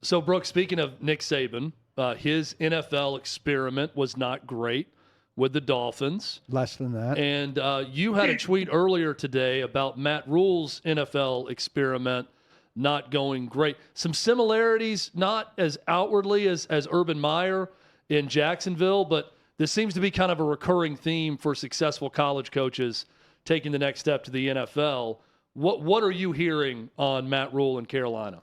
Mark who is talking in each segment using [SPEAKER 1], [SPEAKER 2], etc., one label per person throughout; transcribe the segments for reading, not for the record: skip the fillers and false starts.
[SPEAKER 1] So, Brooke, speaking of Nick Saban, his NFL experiment was not great with the Dolphins.
[SPEAKER 2] Less than that.
[SPEAKER 1] And you had a tweet earlier today about Matt Rhule's NFL experiment not going great. Some similarities, not as outwardly as Urban Meyer in Jacksonville, but this seems to be kind of a recurring theme for successful college coaches taking the next step to the NFL. What are you hearing on Matt Rhule in Carolina?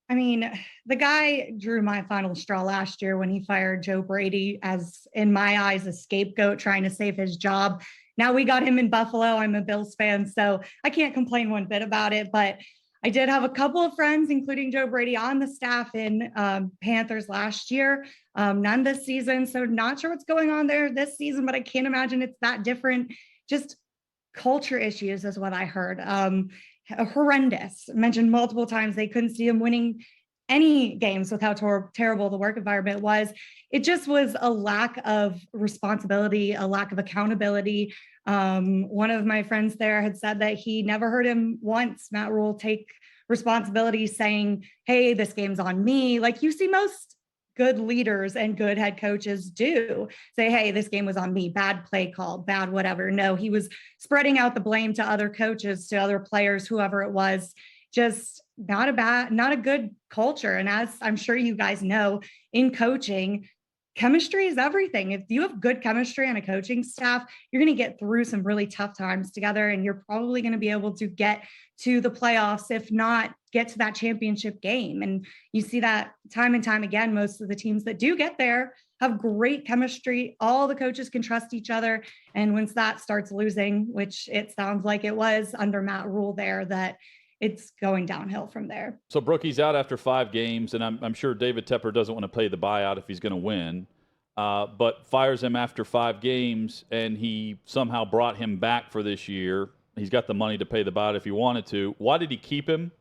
[SPEAKER 3] I mean, the guy drew my final straw last year when he fired Joe Brady as, in my eyes, a scapegoat trying to save his job. Now we got him in Buffalo. I'm a Bills fan, so I can't complain one bit about it. But I did have a couple of friends, including Joe Brady, on the staff in Panthers last year. None this season, so not sure what's going on there this season, but I can't imagine it's that different. Just culture issues is what I heard. Horrendous. Mentioned multiple times they couldn't see him winning any games with how terrible the work environment was. It just was a lack of responsibility, a lack of accountability. One of my friends there had said that he never heard him once, Matt Rhule, take responsibility saying, hey, this game's on me. Like you see most good leaders and good head coaches do say, hey, this game was on me, bad play call, bad whatever. No, he was spreading out the blame to other coaches, to other players, whoever it was. Just not a good culture. And as I'm sure you guys know, in coaching, chemistry is everything. If you have good chemistry on a coaching staff, you're going to get through some really tough times together, and you're probably going to be able to get to the playoffs, if not get to that championship game. And you see that time and time again. Most of the teams that do get there have great chemistry. All the coaches can trust each other. And once that starts losing, which it sounds like it was under Matt Rhule there, that it's going downhill from there.
[SPEAKER 4] So Brookie's out after 5 games, and I'm sure David Tepper doesn't want to pay the buyout if he's going to win, but fires him after 5 games, and he somehow brought him back for this year. He's got the money to pay the buyout if he wanted to. Why did he keep him?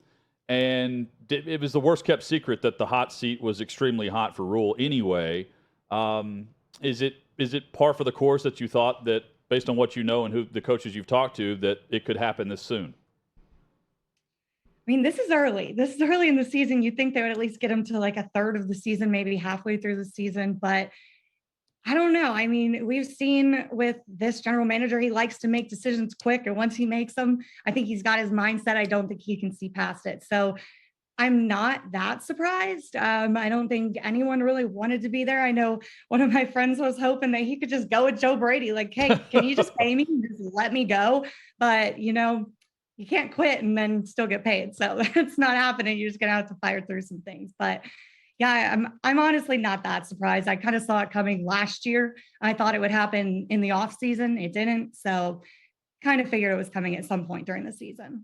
[SPEAKER 4] And it was the worst-kept secret that the hot seat was extremely hot for Rhule anyway. Is it par for the course that you thought that, based on what you know and who the coaches you've talked to, that it could happen this soon?
[SPEAKER 3] I mean, this is early. This is early in the season. You'd think they would at least get him to like a third of the season, maybe halfway through the season. But I don't know. I mean, we've seen with this general manager, he likes to make decisions quick. And once he makes them, I think he's got his mindset. I don't think he can see past it. So I'm not that surprised. I don't think anyone really wanted to be there. I know one of my friends was hoping that he could just go with Joe Brady. Like, hey, can you just pay me? Just let me go. But, you can't quit and then still get paid. So that's not happening. You're just going to have to fire through some things. But yeah, I'm honestly not that surprised. I kind of saw it coming last year. I thought it would happen in the off season. It didn't. So kind of figured it was coming at some point during the season.